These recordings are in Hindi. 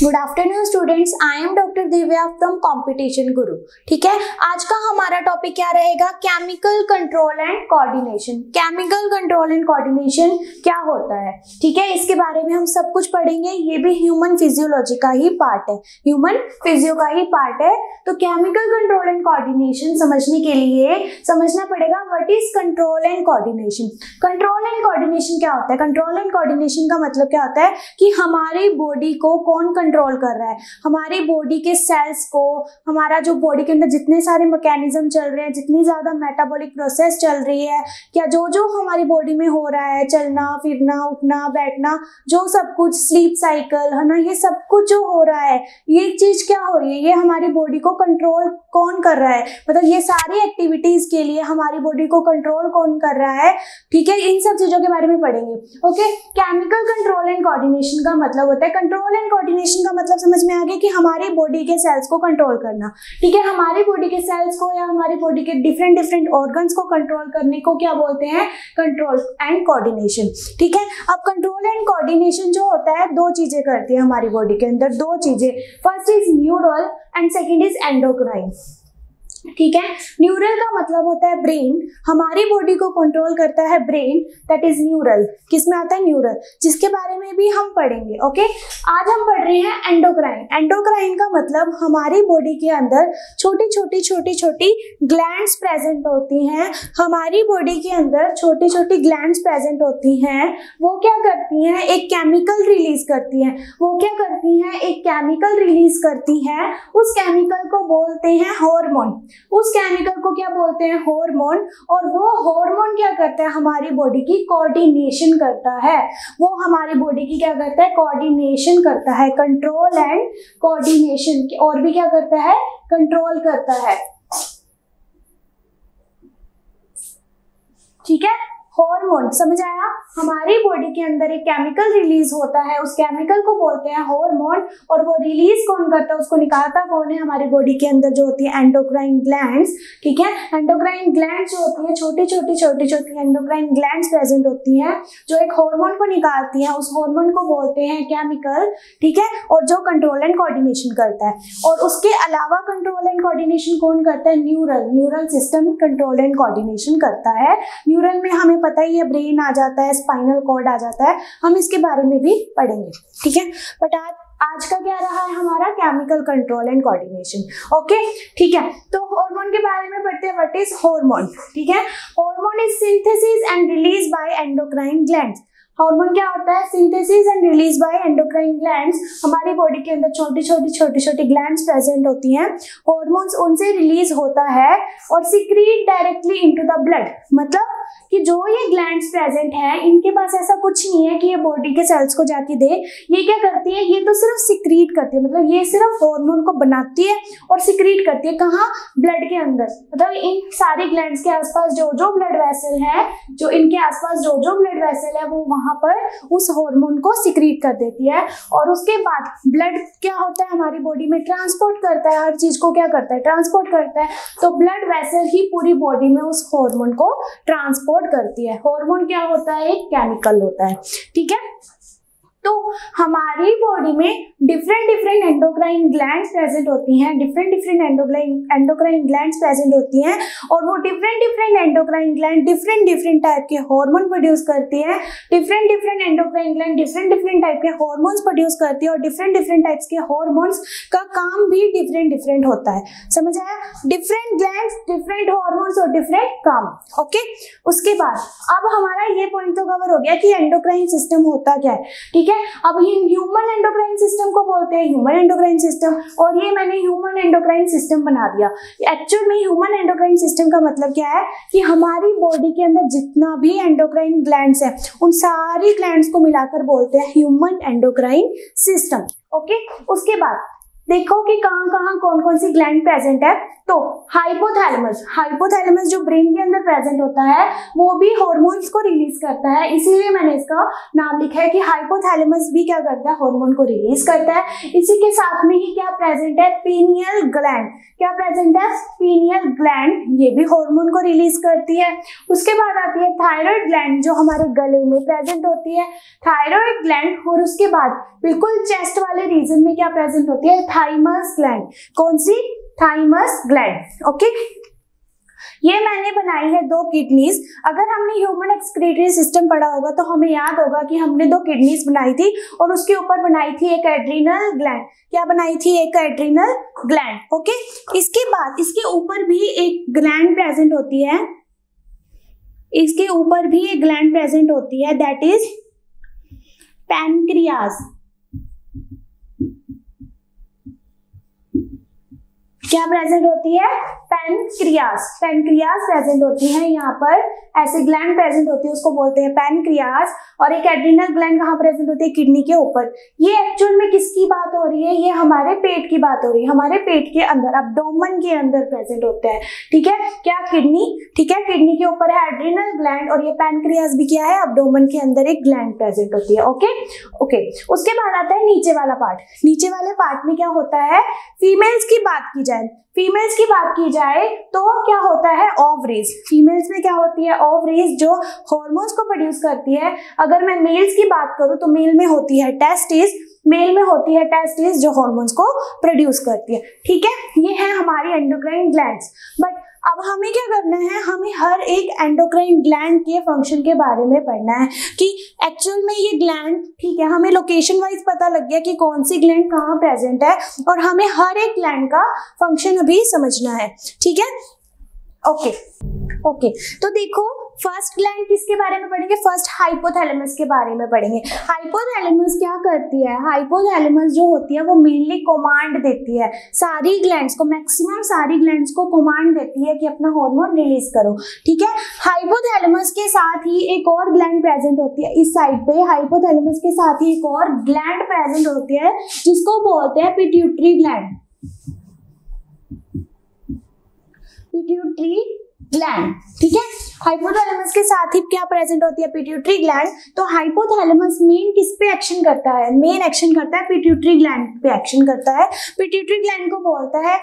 Good afternoon students, I am doctor Divya from competition गुरु। ठीक है, आज का हमारा टॉपिक क्या रहेगा? Chemical control and coordination. Chemical control and coordination क्या होता है? ठीक है, इसके बारे में हम सब कुछ पढ़ेंगे। ये भी ह्यूमन फिजियोलॉजी का ही पार्ट है, ह्यूमन फिजियो का ही पार्ट है। तो केमिकल कंट्रोल एंड कोऑर्डिनेशन समझने के लिए समझना पड़ेगा what is control and coordination. Control and coordination क्या होता है? कंट्रोल एंड कोऑर्डिनेशन का मतलब क्या होता है कि हमारी बॉडी को कौन कंट्रोल कर रहा है, हमारी बॉडी के सेल्स को, हमारा जो बॉडी के अंदर जितने सारे मैकेनिज्म चल रहे हैं, जितनी ज्यादा मेटाबॉलिक प्रोसेस चल रही है, क्या जो जो हमारी बॉडी में हो रहा है, चलना फिरना उठना बैठना, जो सब कुछ, स्लीप साइकिल है ना, ये सब कुछ जो हो रहा है, ये चीज क्या हो रही है, ये हमारी बॉडी को कंट्रोल कौन कर रहा है, मतलब ये सारी एक्टिविटीज के लिए हमारी बॉडी को कंट्रोल कौन कर रहा है। ठीक है, इन सब चीजों के बारे में पढ़ेंगे। Okay, chemical control and coordination का मतलब होता है, कंट्रोल एंड कोऑर्डिनेशन का मतलब समझ में आ गया कि हमारी बॉडी के सेल्स को कंट्रोल करना। ठीक है, हमारी बॉडी के सेल्स को या हमारी बॉडी के डिफरेंट डिफरेंट ऑर्गन्स को कंट्रोल करने को क्या बोलते हैं? Control and coordination. ठीक है, अब कंट्रोल एंड कोऑर्डिनेशन जो होता है, दो चीजें करती है हमारी बॉडी के अंदर, दो चीजें। First is neural and second is endocrine. ठीक है, न्यूरल का मतलब होता है ब्रेन, हमारी बॉडी को कंट्रोल करता है ब्रेन, दैट इज न्यूरल। किस में आता है? न्यूरल, जिसके बारे में भी हम पढ़ेंगे। ओके, आज हम पढ़ रहे हैं एंडोक्राइन। एंडोक्राइन का मतलब हमारी बॉडी के अंदर छोटी छोटी ग्लैंड्स प्रेजेंट होती हैं, हमारी बॉडी के अंदर छोटी छोटी ग्लैंड्स प्रेजेंट होती हैं। वो क्या करती हैं? एक केमिकल रिलीज करती हैं। वो क्या करती हैं? एक केमिकल रिलीज करती हैं। उस केमिकल को बोलते हैं हार्मोन। उस केमिकल को क्या बोलते हैं? हार्मोन। और वो हार्मोन क्या करता है? हमारी बॉडी की कोऑर्डिनेशन करता है। वो हमारी बॉडी की क्या करता है? कोऑर्डिनेशन करता है, कंट्रोल एंड कोऑर्डिनेशन। और भी क्या करता है? कंट्रोल करता है। ठीक है, हार्मोन, समझ आया? हमारी बॉडी के अंदर एक केमिकल रिलीज होता है, उस केमिकल को बोलते हैं हार्मोन। और वो रिलीज कौन करता है, उसको निकालता कौन है? हमारी बॉडी के अंदर जो होती है एंडोक्राइन ग्लैंड्स। ठीक है, एंडोक्राइन ग्लैंड्स जो होती है, छोटी छोटी एंडोक्राइन ग्लैंड्स प्रेजेंट होती हैं, जो एक हार्मोन को निकालती हैं। उस हार्मोन को बोलते हैं केमिकल। ठीक है, और जो कंट्रोल एंड कोऑर्डिनेशन करता है। और उसके अलावा कंट्रोल एंड कोऑर्डिनेशन कौन करता है? Neural system control and coordination करता है। न्यूरल में हमें पता ही है ब्रेन आ जाता है, स्पाइनल कॉर्ड आ जाता है, हम इसके बारे में भी पढ़ेंगे। ठीक है, बट आज का क्या रहा है हमारा? Chemical control and coordination. Okay, ठीक है, तो हार्मोन के बारे में पढ़ते हैं। What is hormone? ठीक है, hormone is synthesis and release by endocrine glands. Hormone क्या होता है? Synthesis and release by endocrine glands. हमारी बॉडी के अंदर छोटी ग्लैंड्स प्रेजेंट होती हैं, हार्मोन्स उनसे रिलीज होता है और secrete directly into the blood. मतलब कि जो ये ग्लैंड्स प्रेजेंट है, इनके पास ऐसा कुछ नहीं है कि ये बॉडी के सेल्स को जाके दे। ये क्या करती है? ये तो सिर्फ सिक्रीट करती है, मतलब ये सिर्फ हार्मोन को बनाती है और सिक्रीट करती है। कहाँ? ब्लड के अंदर। मतलब इन सारी ग्लैंड्स के आसपास जो जो ब्लड वेसल है, जो इनके आसपास जो जो ब्लड वेसल है, वो वहां पर उस हार्मोन को सिक्रीट कर देती है। और उसके बाद ब्लड क्या होता है? हमारी बॉडी में ट्रांसपोर्ट करता है, हर चीज को क्या करता है? ट्रांसपोर्ट करता है। तो ब्लड वेसल ही पूरी बॉडी में उस हार्मोन को ट्रांसपोर्ट करती है। हार्मोन क्या होता है? एक केमिकल होता है। ठीक है, तो हमारी बॉडी में डिफरेंट एंडोक्राइन ग्लैंड्स प्रेजेंट होती हैं, डिफरेंट एंडोक्राइन ग्लैंड्स प्रेजेंट होती हैं। और वो different endocrine gland different type के हार्मोन प्रोड्यूस करती है। Different endocrine gland different type के हार्मोन्स प्रोड्यूस करती है। और डिफरेंट टाइप्स के हार्मोन्स का काम भी डिफरेंट होता है। समझ आया? डिफरेंट ग्लैंड्स, डिफरेंट हार्मोन्स और डिफरेंट काम। ओके, उसके बाद अब हमारा ये पॉइंट तो कवर हो गया कि एंडोक्राइन सिस्टम होता क्या है। ठीक है, अब ये ह्यूमन एंडोक्राइन सिस्टम को बोलते हैं ह्यूमन एंडोक्राइन सिस्टम। और ये मैंने ह्यूमन एंडोक्राइन सिस्टम बना दिया। एक्चुअल में ह्यूमन एंडोक्राइन सिस्टम का मतलब क्या है कि हमारी बॉडी के अंदर जितना भी एंडोक्राइन ग्लैंड्स है, उन सारी ग्लैंड्स को मिलाकर बोलते हैं ह्यूमन एंडोक्राइन सिस्टम। ओके, उसके बाद देखो कि कहाँ कौन सी ग्लैंड प्रेजेंट है। तो हाइपोथैलेमस, हाइपोथैलेमस जो ब्रेन के अंदर प्रेजेंट होता है वो भी हार्मोन्स को रिलीज करता है, इसीलिए मैंने इसका नाम लिखा है कि हाइपोथैलेमस भी क्या करता है, हार्मोन को रिलीज करता है। इसी के साथ में ही क्या प्रेजेंट है, पीनियल ग्लैंड, क्या प्रेजेंट है, पीनियल ग्लैंड, ये भी हार्मोन को रिलीज करती है। उसके बाद आती है थायराइड ग्लैंड जो हमारे गले में प्रेजेंट होती है, थायराइड ग्लैंड। और उसके बाद बिल्कुल चेस्ट वाले रीजन में क्या प्रेजेंट होती है, थाइमस ग्लैंड, कौन सी, थाइमस ग्लैंड। ओके, ये मैंने बनाई है 2 किडनीज। अगर हमने ह्यूमन एक्सक्रीटरी सिस्टम पढ़ा होगा तो हमें याद होगा कि हमने 2 किडनीज बनाई थी और उसके ऊपर बनाई थी एक एड्रीनल ग्लैंड, क्या बनाई थी, एक एड्रीनल ग्लैंड। ओके, इसके बाद इसके ऊपर भी एक ग्लैंड प्रेजेंट होती है, इसके ऊपर भी एक ग्लैंड प्रेजेंट होती है, दैट इज पैनक्रियास। क्या प्रेजेंट होती है, पैनक्रियास, पैनक्रियास प्रेजेंट होती है यहाँ पर, ऐसे ग्लैंड प्रेजेंट होती है उसको बोलते हैं पैनक्रियास। और एक एड्रीनल ग्लैंड कहाँ प्रेजेंट होती है, किडनी के ऊपर। ये एक्चुअल में किसकी बात हो रही है, ये हमारे पेट की बात हो रही है, हमारे पेट के अंदर, एब्डोमेन के अंदर प्रेजेंट होता है, ठीक है, क्या, किडनी, ठीक है, किडनी के ऊपर है एड्रीनल ग्लैंड और ये पैनक्रियास भी क्या है, एब्डोमेन के अंदर एक ग्लैंड प्रेजेंट होती है। ओके ओके, उसके बाद आता है नीचे वाला पार्ट। नीचे वाले पार्ट में क्या होता है, फीमेल्स की बात की जाए, फीमेल्स की बात की जाए तो क्या होता है, ओवरीज। फीमेल्स में क्या होती है, ओवरीज जो हार्मोन्स को प्रोड्यूस करती है। अगर मैं मेल्स की बात करूं तो मेल में होती है टेस्टिस, मेल में होती है टेस्टिस जो हार्मोन्स को प्रोड्यूस करती है, ठीक है। ये है हमारी एंडोक्राइन ग्लैंड्स। बट अब हमें क्या करना है, हमें हर एक एंडोक्राइन ग्लैंड के फंक्शन के बारे में पढ़ना है कि एक्चुअल में ये ग्लैंड, ठीक है, हमें लोकेशन वाइज पता लग गया कि कौन सी ग्लैंड कहाँ प्रेजेंट है और हमें हर एक ग्लैंड का फंक्शन अभी समझना है, ठीक है। ओके ओके, तो देखो फर्स्ट ग्लैंड किसके बारे में पढ़ेंगे, फर्स्ट हाइपोथैलेमस के बारे में पढ़ेंगे। हाइपोथैलेमस क्या करती है, हाइपोथैलेमस जो होती है वो मेनली कमांड देती है सारी ग्लैंड्स को, मैक्सिमम सारी ग्लैंड्स को कमांड देती है कि अपना हार्मोन रिलीज करो, ठीक है। हाइपोथैलेमस के साथ ही एक और ग्लैंड प्रेजेंट होती है इस साइड पे, हाइपोथैलेमस के साथ ही एक और ग्लैंड प्रेजेंट होती है जिसको बोलते हैं पिट्यूटरी ग्लैंड, पिट्यूटरी ग्लैंड, ठीक है। हाइपोथैलेमस के साथ ही क्या प्रेजेंट होती है, पिट्यूटरी ग्लैंड। तो हाइपोथैलेमस मेन किस पे एक्शन करता है, मेन एक्शन करता है पिट्यूटरी ग्लैंड पे एक्शन करता है। पिट्यूटरी ग्लैंड को बोलता है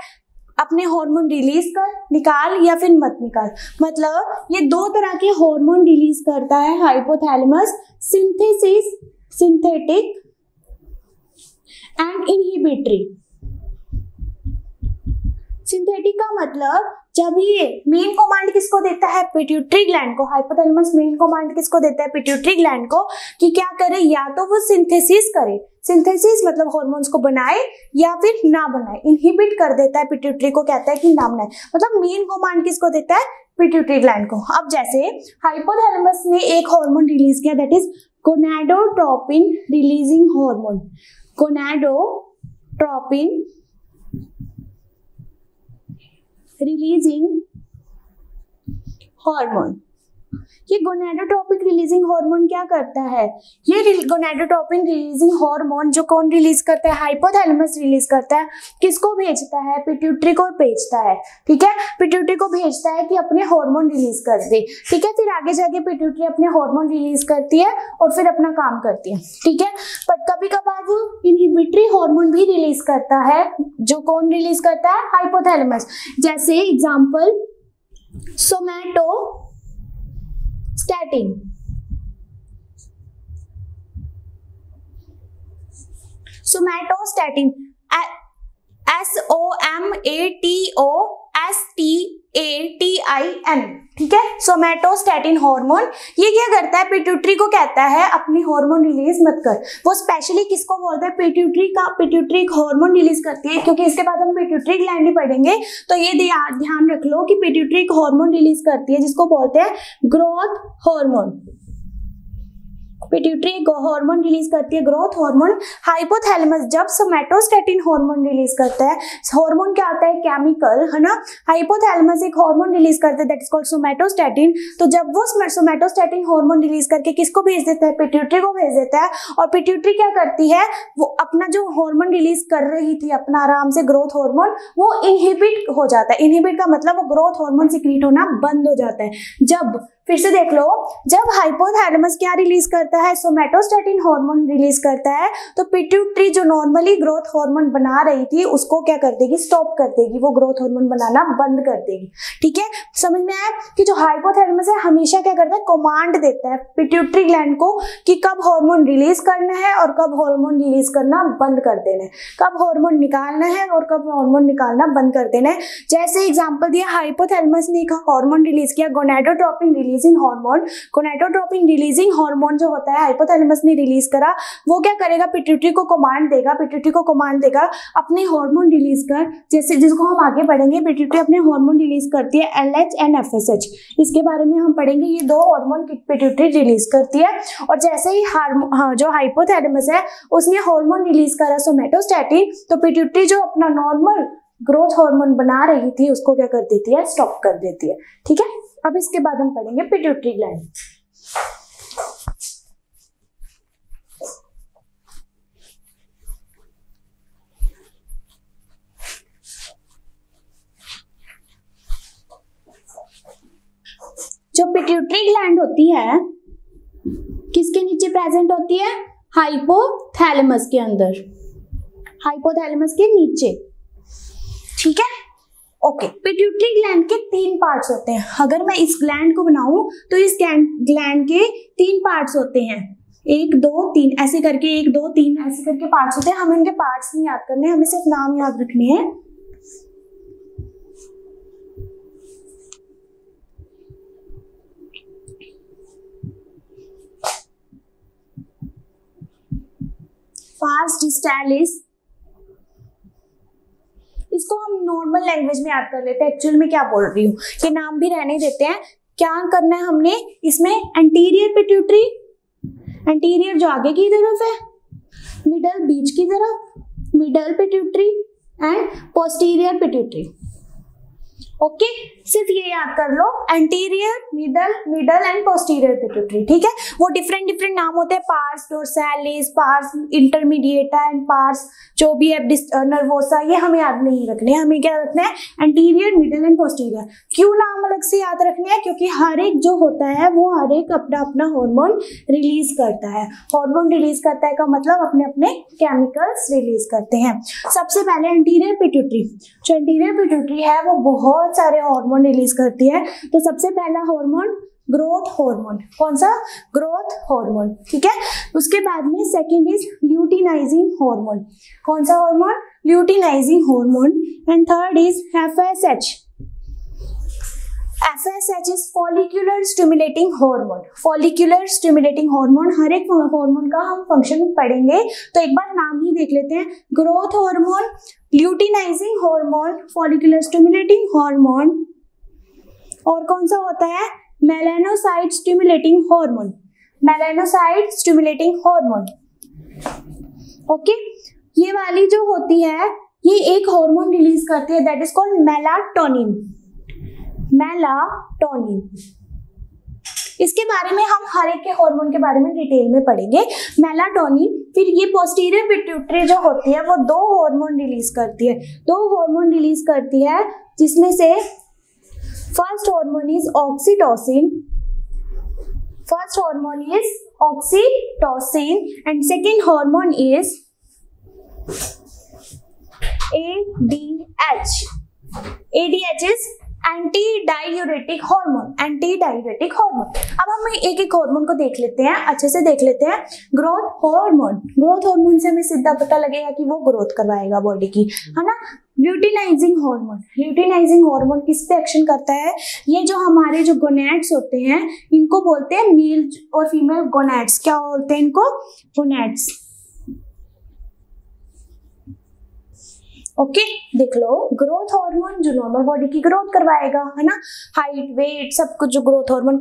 अपने हार्मोन रिलीज कर, निकाल या फिर मत निकाल, मतलब ये 2 तरह के हार्मोन रिलीज करता है hypothalamus, synthesis, synthetic and inhibitory. Synthetic का मतलब जब ये मेन कमांड किसको देता है, पिट्यूटरी ग्लैंड को, हाइपोथैलेमस मेन कमांड किसको देता है, पिट्यूटरी ग्लैंड को, कि क्या करे, या तो वो सिंथेसिस करे, सिंथेसिस मतलब हार्मोन्स को बनाए या फिर ना बनाए, इनहिबिट कर देता है, पिट्यूटरी को कहता है कि ना बनाए, मतलब मेन कमांड किसको देता है, पिट्यूटरी ग्लैंड को। अब जैसे हाइपोथैलेमस ने एक हार्मोन रिलीज किया that is gonadotropin releasing hormone, gonadotropin releasing hormone. ये गोनाडोट्रोपिन रिलीजिंग हार्मोन क्या करता है, ये गोनाडोट्रोपिन रिलीजिंग हार्मोन जो कौन रिलीज करता है, हाइपोथैलेमस रिलीज करता है, किसको भेजता है, पिट्यूटरी को भेजता है, ठीक है, पिट्यूटरी को भेजता है कि अपने हार्मोन रिलीज कर दे, ठीक है। फिर आगे जाके पिट्यूटरी अपने हार्मोन रिलीज करती है और फिर अपना काम करती है, ठीक है। पर कभी कभार वो इनहिबिटरी हार्मोन भी रिलीज करता है, जो कौन रिलीज करता है, हाइपोथैलेमस। जैसे एग्जांपल सोमैटोस्टैटिन, सोमैटोस्टैटिन, SOMATOSTATIN, ठीक है, सोमैटोस्टैटिन हार्मोन। ये क्या करता है, पिट्यूटरी को कहता है अपनी हार्मोन रिलीज मत कर। वो स्पेशली किसको बोलते हैं, पिट्यूटरी का, पिट्यूटरी हार्मोन रिलीज करती है, क्योंकि इसके बाद हम पिट्यूटरी ग्लैंड ही पढ़ेंगे, तो ये ध्यान रख लो कि पिट्यूटरी हार्मोन रिलीज करती है जिसको बोलते हैं ग्रोथ हार्मोन, पिट्यूटरी एक हार्मोन रिलीज करती है, ग्रोथ हार्मोन। हाइपोथैलेमस जब सोमैटोस्टैटिन हार्मोन रिलीज करता है, हार्मोन क्या होता है, केमिकल, है ना। हाइपोथैलेमस एक हार्मोन रिलीज करता है दैट इज कॉल्ड सोमैटोस्टैटिन। तो जब वो सोमैटोस्टैटिन हार्मोन रिलीज करके किसको भेज देता है, पिट्यूटरी को भेज देता है। और पिट्यूटरी क्या करती है, वो अपना जो हार्मोन रिलीज कर रही थी अपना आराम से ग्रोथ हार्मोन, वो इनहिबिट हो जाता है। इनहिबिट का मतलब वो ग्रोथ हार्मोन सिक्रीट होना बंद हो जाता है। जब फिर से देख लो, जब हाइपोथैलेमस क्या रिलीज करता है, सोमैटोस्टैटिन हार्मोन रिलीज करता है, तो पिट्यूटरी जो नॉर्मली ग्रोथ हार्मोन बना रही थी उसको क्या कर देगी, स्टॉप कर देगी, वो ग्रोथ हार्मोन बनाना बंद कर देगी। ठीक है, समझ में आया कि जो हाइपोथैलेमस है हमेशा क्या करता है, कमांड देता है पिट्यूटरी ग्लैंड को कि कब हार्मोन रिलीज करना है और कब हार्मोन रिलीज करना बंद कर देना है, कब हार्मोन निकालना है और कब हार्मोन निकालना बंद कर देना है। जैसे एग्जांपल दिया, हाइपोथैलेमस ने एक हार्मोन रिलीज किया, gonadotropin releasing hormone. Gonadotropin releasing hormone जो होता है हाइपोथैलेमस ने रिलीज करा, वो क्या करेगा, पिट्यूटरी को कमांड देगा, पिट्यूटरी को कमांड देगा अपने हार्मोन रिलीज कर, जैसे जिसको हम आगे पढ़ेंगे। पिट्यूटरी अपने हार्मोन रिलीज करती है LH एंड FSH, इसके बारे में हम पढ़ेंगे। ये दो हार्मोन पिट्यूटरी रिलीज करती है। और जैसे ही जो हाइपोथैलेमस है उसने हार्मोन रिलीज करा सोमैटोस्टैटिन, तो पिट्यूटरी जो अपना नॉर्मल ग्रोथ हार्मोन बना रही थी उसको क्या कर देती है, स्टॉप कर देती है। ठीक है, अब इसके बाद हम पढ़ेंगे पिट्यूटरी ग्लैंड। जो पिट्यूटरी ग्लैंड होती है किसके नीचे प्रेजेंट होती है, हाइपोथैलेमस के अंदर, हाइपोथैलेमस के नीचे। ठीक है, ओके। पिट्यूटरी ग्लैंड के 3 पार्ट्स होते हैं। अगर मैं इस ग्लैंड को बनाऊं तो इस ग्लैंड के 3 पार्ट्स होते हैं, 1 2 3 ऐसे करके, 1 2 3 ऐसे करके पार्ट्स होते हैं। हमें इनके पार्ट्स नहीं याद करने, हमें सिर्फ नाम याद रखने हैं। पार्स डिस्टालिस, इसको हम नॉर्मल लैंग्वेज में याद कर लेते हैं, एक्चुअल में क्या बोल रही हूँ, ये नाम भी रहने देते हैं। क्या करना है हमने इसमें, एंटीरियर पिट्यूटरी, एंटीरियर जो आगे की तरफ है, मिडल बीच की तरफ, middle pituitary and posterior pituitary. Okay, सिर्फ ये याद कर लो, anterior, middle and posterior pituitary. ठीक है, वो डिफरेंट नाम होते हैं, pars dorsalis, pars intermediata and pars जो भी है नर्वोसा, ये हमें याद नहीं रखने, हमें क्या रखना है, एंटीरियर, मिडल एंड पोस्टीरियर। क्यों नाम अलग से याद रखने हैं, क्योंकि हर एक जो होता है वो हर एक अपना अपना हार्मोन रिलीज करता है। हार्मोन रिलीज करता है का मतलब अपने अपने केमिकल्स रिलीज करते हैं। सबसे पहले एंटीरियर पिट्यूटरी, जो एंटीरियर पिट्यूटरी है वो बहुत सारे हार्मोन रिलीज करती है। तो सबसे पहला हार्मोन ग्रोथ हार्मोन, कौन सा, ग्रोथ हार्मोन। ठीक है, उसके बाद में सेकंड इज ल्यूटिनाइजिंग हार्मोन, कौन सा hormone, luteinizing hormone. And third is FSH, FSH is follicular stimulating hormone. Follicular stimulating hormone, हर एक हार्मोन का हम फंक्शन पढ़ेंगे, तो एक बार नाम ही देख लेते हैं, growth hormone, luteinizing hormone, follicular stimulating hormone, और कौन सा होता है, melanocyte stimulating hormone, melanocyte stimulating hormone. Okay, ये वाली जो होती है ये एक हार्मोन रिलीज करती है that is called melatonin, melatonin. इसके बारे में हम हर एक के हार्मोन के बारे में डिटेल में पढ़ेंगे। मेलाटोनिन, फिर ये पोस्टीरियर पिट्यूटरी जो होती है वो 2 हार्मोन रिलीज करती है, 2 हार्मोन रिलीज करती है, जिसमें से first hormone is oxytocin, first hormone is oxytocin and second hormone is ADH, ADH is anti diuretic hormone, anti diuretic hormone. अब हम एक एक हार्मोन को देख लेते हैं, अच्छे से देख लेते हैं। ग्रोथ हार्मोन, ग्रोथ हार्मोन से हमें सीधा पता लगेगा कि वो ग्रोथ करवाएगा बॉडी की, है ना। ल्यूटिनाइजिंग हार्मोन, ल्यूटिनाइजिंग हार्मोन किस पे एक्शन करता है, ये जो हमारे जो गोनैड्स होते हैं इनको बोलते हैं मेल और फीमेल गोनैड्स, क्या बोलते हैं इनको, गोनैड्स। ओके देख लो, ग्रोथ हार्मोन जो नॉर्मल बॉडी की ग्रोथ करवाएगा, है ना, हाइट वेट सब कुछ, जो ग्रोथ हार्मोन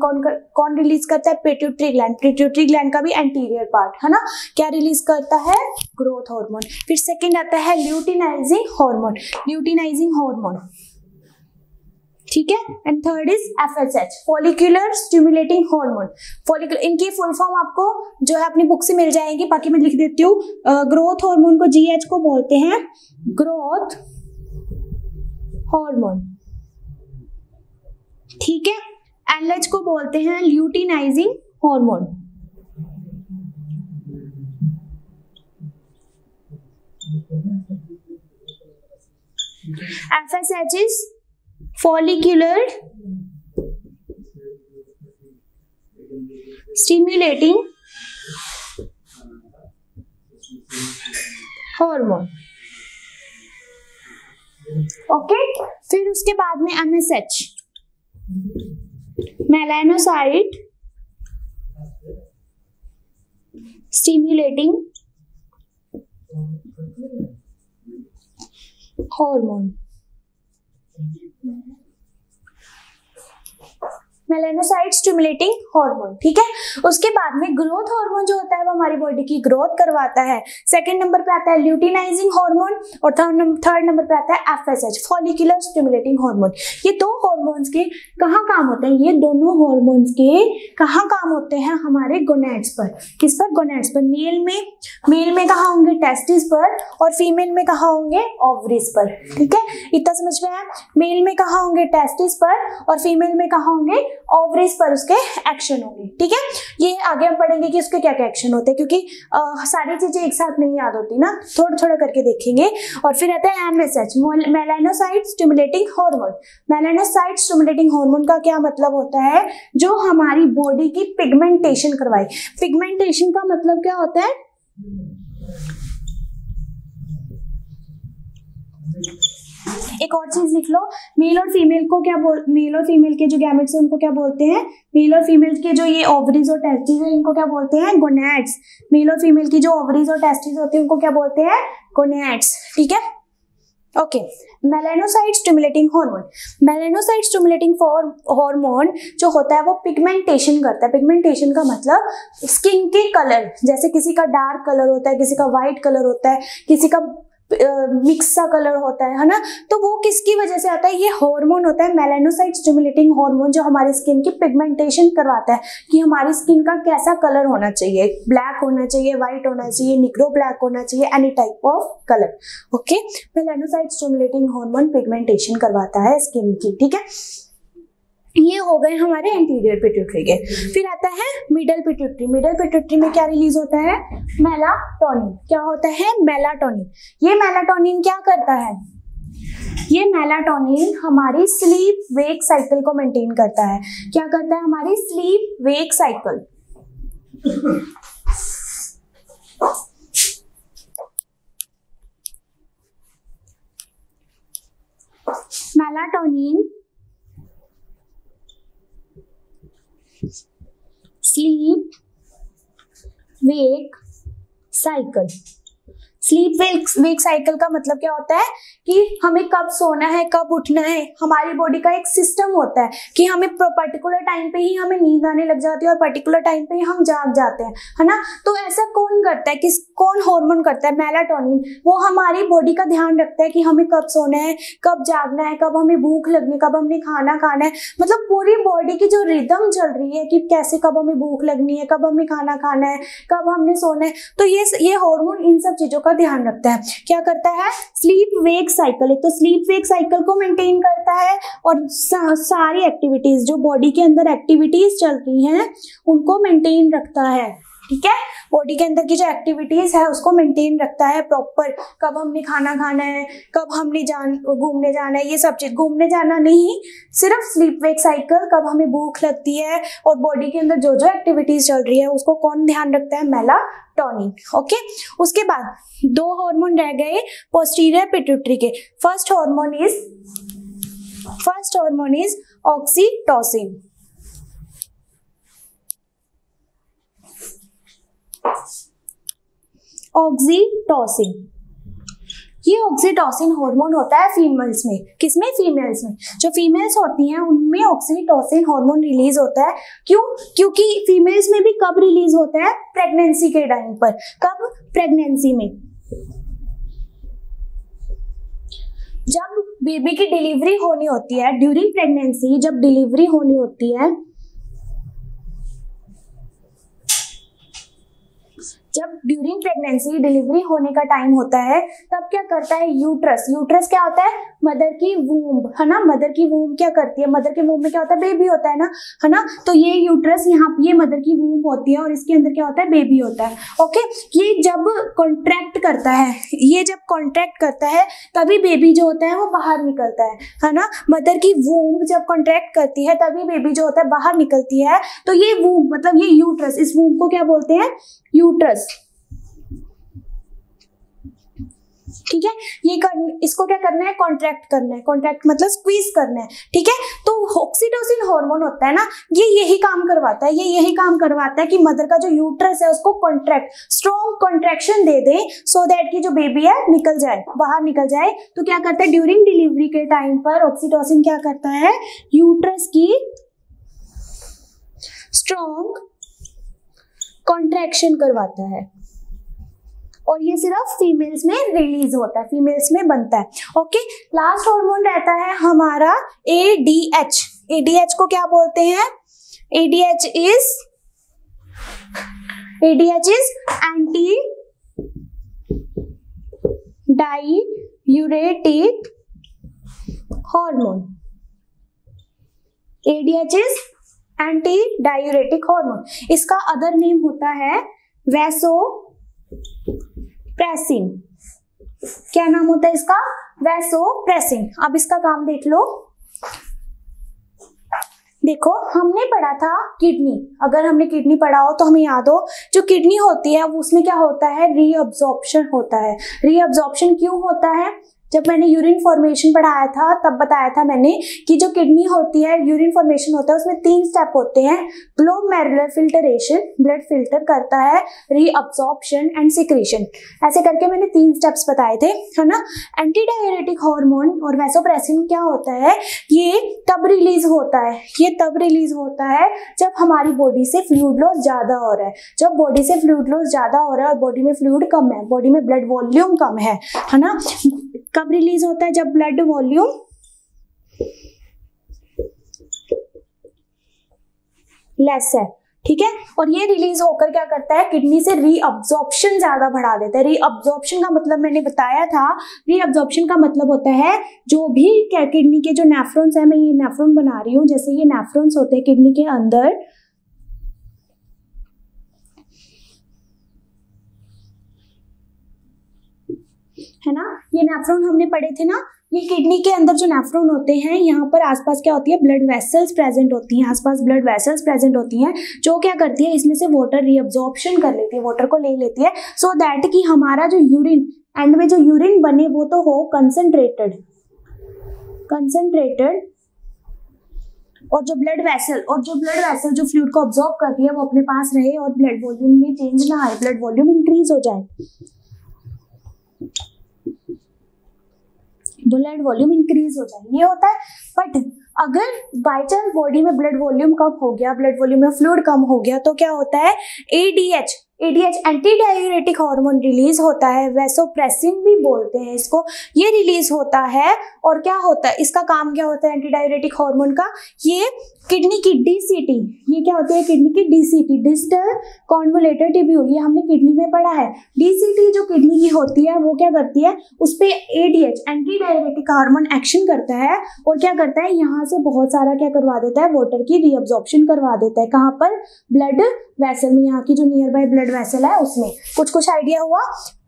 कौन रिलीज करता है? Pituitary gland. पिट्यूटरी ग्लैंड का भी एंटीरियर पार्ट, है ना, क्या रिलीज करता है? Growth hormone. फिर सेकंड आता है ल्यूटिनाइजिंग हार्मोन। ल्यूटिनाइजिंग हार्मोन, ठीक है। And third is FSH, follicular stimulating hormone. Follicular, इनकी फुल फॉर्म आपको जो है अपनी बुक से मिल जाएगी, बाकी मैं लिख देती हूँ। ग्रोथ हार्मोन को GH को बोलते हैं ग्रोथ हार्मोन, ठीक है। LH को बोलते हैं luteinizing hormone. FSH is follicular stimulating hormone, okay. फिर उसके बाद में MSH, melanocyte stimulating hormone, melanocyte stimulating hormone, ठीक है। उसके बाद में ग्रोथ हार्मोन जो होता है वो हमारी बॉडी की ग्रोथ करवाता है। सेकंड नंबर पे आता है ल्यूटिनाइजिंग हार्मोन और थर्ड नंबर पे आता है FSH, फॉलिकुलर स्टिमुलेटिंग हार्मोन। ये दो हार्मोन्स के कहाँ काम होते हैं? ये दोनों हार्मोन्स के कहाँ काम होते हैं? हमारे गोनेड्स पर। किस पर? गोनेड्स पर। मेल में कहाँ होंगे? टेस्टिस पर, और फीमेल में कहाँ होंगे? ओवरीज पर, ठीक है। इतना समझ में आया? मेल में कहाँ होंगे? टेस्टिस पर, और फीमेल में कहाँ होंगे? ओवरीज पर उसके एक्शन होंगे, ठीक है। ये आगे हम पढ़ेंगे कि उसके क्या क्या एक्शन होते हैं, क्योंकि सारी चीजें एक साथ नहीं याद होती ना, थोड़ा थोड़ा करके देखेंगे। और फिर आता है MSH, melanocyte stimulating hormone. Melanocyte stimulating hormone का क्या मतलब होता है? जो हमारी बॉडी की पिगमेंटेशन करवाए। पिगमेंटेशन का मतलब क्या होता है? एक और चीज लिख लो, मेल और फीमेल के जो गैमेट्स हैं उनको क्या बोलते हैं? मेल और फीमेल के जो ये ओवरीज और टेस्टिस है इनको क्या बोलते हैं? गोनेड्स। मेल और फीमेल की जो ओवरीज और टेस्टिस होती है उनको क्या बोलते हैं? गोनेड्स, ठीक है, okay. Melanocyte stimulating hormone, melanocyte stimulating hormone जो होता है वो पिगमेंटेशन करता है। पिगमेंटेशन का मतलब स्किन के कलर, जैसे किसी का डार्क कलर होता है, किसी का व्हाइट कलर होता है, किसी का मिक्स सा कलर होता है ना, तो वो किसकी वजह से आता है? ये हार्मोन होता है मेलानोसाइट स्टिमुलेटिंग हार्मोन, जो हमारी स्किन की पिगमेंटेशन करवाता है कि हमारी स्किन का कैसा कलर होना चाहिए, ब्लैक होना चाहिए, व्हाइट होना चाहिए, निग्रो ब्लैक होना चाहिए, any type of colour, okay. Melanocyte stimulating hormone pigmentation करवाता है स्किन की, ठीक है। ये हो गए हमारे एंटीरियर पिट्यूटरी के। फिर आता है मिडल पिट्यूटरी। मिडल पिट्यूटरी में क्या रिलीज होता है? मेलाटोनिन। क्या होता है? मेलाटोनिन। ये मेलाटोनिन क्या करता है? ये मेलाटोनिन हमारी स्लीप वेक साइकिल को मेंटेन करता है। क्या करता है? हमारी sleep wake cycle. Melatonin sleep wake cycle. Sleep wake cycle का मतलब क्या होता है कि हमें कब सोना है, कब उठना है। हमारी बॉडी का एक सिस्टम होता है कि हमें पर्टिकुलर टाइम पे ही हमें नींद आने लग जाती है और पर्टिकुलर टाइम पे ही हम जाग जाते हैं, है ना। तो ऐसा कौन करता है? कौन हार्मोन करता है? मेलाटोनिन। वो हमारी बॉडी का ध्यान रखता है कि हमें कब सोना है, कब जागना है, कब हमें भूख लगनी, कब हमने खाना खाना है। मतलब पूरी बॉडी की जो रिदम चल रही है कि कैसे, कब हमें भूख लगनी है, कब हमें खाना खाना है, कब हमने सोना है, तो ये हार्मोन इन सब चीजों का ध्यान रखता है। क्या करता है? Sleep wake cycle. एक तो स्लीप वेक साइकिल को मेंटेन करता है और सारी एक्टिविटीज जो बॉडी के अंदर एक्टिविटीज चल रही हैं उनको मेंटेन रखता है, ठीक है। बॉडी के अंदर की जो एक्टिविटीज है उसको मेंटेन रखता है प्रॉपर। कब हमने खाना खाना है, कब हमने घूमने जाना है, ये सब चीज। घूमने जाना नहीं, सिर्फ स्लीप वेक साइकिल, कब हमें भूख लगती है और बॉडी के अंदर जो जो एक्टिविटीज चल रही है उसको कौन ध्यान रखता है? Melatonin, okay. उसके बाद दो हार्मोन रह गए पोस्टीरियर पिट्यूटरी के। First hormone is oxytocin. Oxytocin ये ऑक्सीटोसिन हार्मोन होता है फीमेल्स में। किसमें? फीमेल्स में। जो फीमेल्स होती हैं उनमें ऑक्सीटोसिन हार्मोन रिलीज होता है। क्यों? क्योंकि फीमेल्स में भी कब रिलीज होता है? प्रेगनेंसी के टाइम पर। कब? प्रेगनेंसी में। जब बेबी की डिलीवरी होनी होती है, ड्यूरिंग प्रेगनेंसी जब डिलीवरी होनी होती है, जब ड्यूरिंग प्रेगनेंसी डिलीवरी होने का टाइम होता है, तब क्या करता है यूट्रस? यूट्रस क्या होता है? मदर की वूम्ब, है ना। मदर की वूम्ब क्या करती है? मदर के वूम्ब में क्या होता है? बेबी होता है ना। तो ये यूट्रस यहाँ पे ये मदर की वूम्ब होती है और इसके अंदर क्या होता है? बेबी होता है। ओके, ये जब कॉन्ट्रैक्ट करता है, ये जब कॉन्ट्रैक्ट करता है तभी बेबी जो होता है वो बाहर निकलता है ना। मदर की वूम्ब जब कॉन्ट्रैक्ट करती है तभी बेबी जो होता है बाहर निकलती है। तो ये वूम्ब मतलब ये यूट्रस, इस वूम्ब को क्या बोलते हैं? यूट्रस। ठीक है, इसको क्या करना है? कॉन्ट्रैक्ट करना है। कॉन्ट्रैक्ट मतलब स्क्वीज करना है। ठीक है, तो ऑक्सीटोसिन हार्मोन होता है ना, ये यही काम करवाता है। ये यही काम करवाता है कि मदर का जो यूट्रस है उसको contract, strong contraction they they, so that कि जो बेबी है निकल जाए, बाहर निकल जाए। तो क्या करता है? ड्यूरिंग डिलीवरी के टाइम पर ऑक्सीटोसिन क्या करता है? यूट्रस की स्ट्रॉन्ग कॉन्ट्रैक्शन करवाता है। और ये सिर्फ फीमेल्स में रिलीज होता है, फीमेल्स में बनता है। ओके, लास्ट हार्मोन रहता है हमारा ADH। ADH को क्या बोलते हैं? ADH is anti diuretic hormone. ADH is anti diuretic hormone. इसका अदर नेम होता है वैसोप्रेसिन। क्या नाम होता है इसका? वैसोप्रेसिन। अब इसका काम देख लो। देखो, हमने पढ़ा था किडनी। अगर हमने किडनी पढ़ा हो तो हमें याद हो, जो किडनी होती है उसमें क्या होता है? रीअब्जॉर्प्शन होता है। रीअब्जॉर्प्शन क्यों होता है? जब मैंने यूरिन फॉर्मेशन पढ़ाया था तब बताया था मैंने कि जो किडनी होती है, यूरिन फॉर्मेशन होता है, उसमें 3 स्टेप होते हैं। ग्लोमेरुलर फिल्टरेशन, ब्लड फिल्टर करता है, रीअब्जॉर्प्शन एंड सिक्रीशन। ऐसे करके मैंने 3 स्टेप्स बताए थे, है ना। एंटी डाययूरेटिक हार्मोन और वैसोप्रेसिन क्या होता है? ये तब रिलीज होता है जब हमारी बॉडी से फ्लूइड लॉस ज्यादा हो रहा है। जब बॉडी से फ्लूइड लॉस ज्यादा हो रहा है और बॉडी में फ्लूइड कम है, बॉडी में ब्लड वॉल्यूम कम है ना। कब रिलीज होता है? जब ब्लड वॉल्यूम लेस है। ठीक है, और ये रिलीज होकर क्या करता है? किडनी से रीअब्जॉर्प्शन ज्यादा बढ़ा देता है। रीअब्जॉर्प्शन का मतलब मैंने बताया था, रीअब्जॉर्प्शन का मतलब होता है जो भी किडनी के जो नेफ्रॉन्स है, मैं ये नेफ्रॉन बना रही हूँ, जैसे ये नेफ्रॉन्स होते हैं किडनी के अंदर, है ना। ये नेफ्रॉन हमने पढ़े थे ना। ये किडनी के अंदर जो नेफ्रॉन होते हैं, यहाँ पर आसपास क्या होती है? ब्लड वेसल्स प्रेजेंट होती हैं। आसपास ब्लड वेसल्स प्रेजेंट होती हैं जो क्या करती है? इसमें से वाटर रीअब्जॉर्प्शन कर लेती है, वाटर को ले लेती है, सो दैट कि हमारा जो यूरिन एंड में जो यूरिन बने वो तो हो कंसंट्रेटेड, और जो ब्लड वेसल जो फ्लूइड को ऑब्जॉर्ब कर रही है वो अपने पास रहे और ब्लड वॉल्यूम में चेंज ना आए, ब्लड वॉल्यूम इंक्रीज हो जाए, ब्लड वॉल्यूम इंक्रीज हो जाए, ये होता है। बट अगर बाय चांस बॉडी में ब्लड वॉल्यूम कम हो गया, ब्लड वॉल्यूम में फ्लूइड कम हो गया, तो क्या होता है? ADH anti diuretic hormone release होता है। वैसोप्रेसिन भी बोलते हैं इसको। ये रिलीज होता है और क्या होता है? इसका काम क्या होता है एंटी डाययूरेटिक हार्मोन का? ये किडनी की DCT, ये क्या होती है? किडनी की DCT, डिस्टल कॉन्वोल्यूटेड ट्यूब्यूल, ये हमने किडनी में पढ़ा है। DCT जो किडनी की होती है वो क्या करती है? उस पे ADH anti diuretic hormone action करता है और क्या करता है? यहाँ से बहुत सारा क्या करवा देता है? वाटर की रीअब्जॉर्प्शन करवा देता है। कहाँ पर? ब्लड वेसल में, यहाँ की जो नियर बाय ब्लड वेसल है उसमें। कुछ आइडिया हुआ?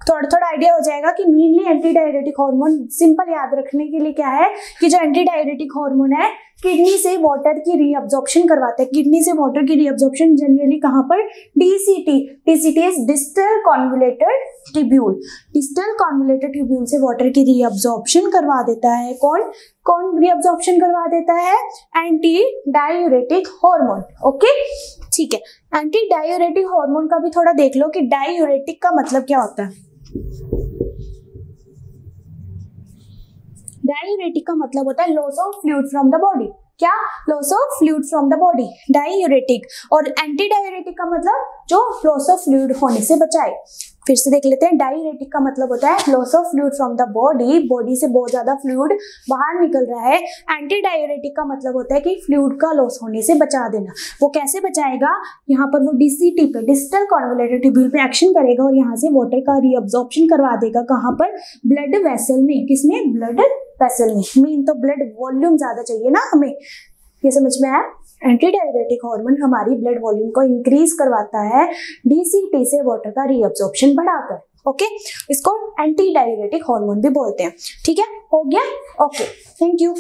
थोड़ा आइडिया हो जाएगा कि mainly anti diuretic hormone, simple याद रखने के लिए क्या है कि जो एंटी डाययूरेटिक हार्मोन है किडनी से वाटर की रीअब्जॉर्प्शन करवाता है। किडनी से वाटर की रीअब्जॉर्प्शन जनरली कहाँ पर? DCT is distal convoluted tubule. Distal convoluted tubule से वाटर की रीअब्जॉर्प्शन करवा देता है। कौन रीअब्जॉर्प्शन करवा देता है? Anti diuretic hormone. ओके, ठीक है। एंटी डाययूरेटिक हार्मोन का भी थोड़ा देख लो कि डाययूरेटिक का मतलब क्या होता है। डायूरेटिक का मतलब होता है loss of fluid from the body. क्या? Loss of fluid from the body, diuretic. और एंटी डायूरेटिक का मतलब जो लॉस ऑफ फ्लूइड होने से बचाए। फिर से देख लेते हैं, डायूरेटिक का मतलब होता है loss of fluid from the body, body से बहुत ज्यादा फ्लूइड बाहर निकल रहा है। एंटी डायूरेटिक का मतलब होता है कि फ्लूइड का लॉस होने से बचा देना। वो कैसे बचाएगा? यहाँ पर वो डीसीटी पे, डिस्टल कॉन्वोल्यूटेड ट्यूब्यूल पे एक्शन करेगा और यहाँ से वाटर का रीअब्जॉर्प्शन करवा देगा। कहाँ पर? ब्लड वेसल में। किसमें? ब्लड वेसल में। मीन तो ब्लड वॉल्यूम ज्यादा चाहिए ना हमें, ये समझ में आया? एंटी डायूरेटिक हार्मोन हमारी ब्लड वॉल्यूम को इंक्रीज करवाता है डीसीटी से वाटर का रीअब्जॉर्प्शन बढ़ाकर। ओके, इसको एंटी डायूरेटिक हार्मोन भी बोलते हैं। ठीक है, हो गया? Okay, thank you.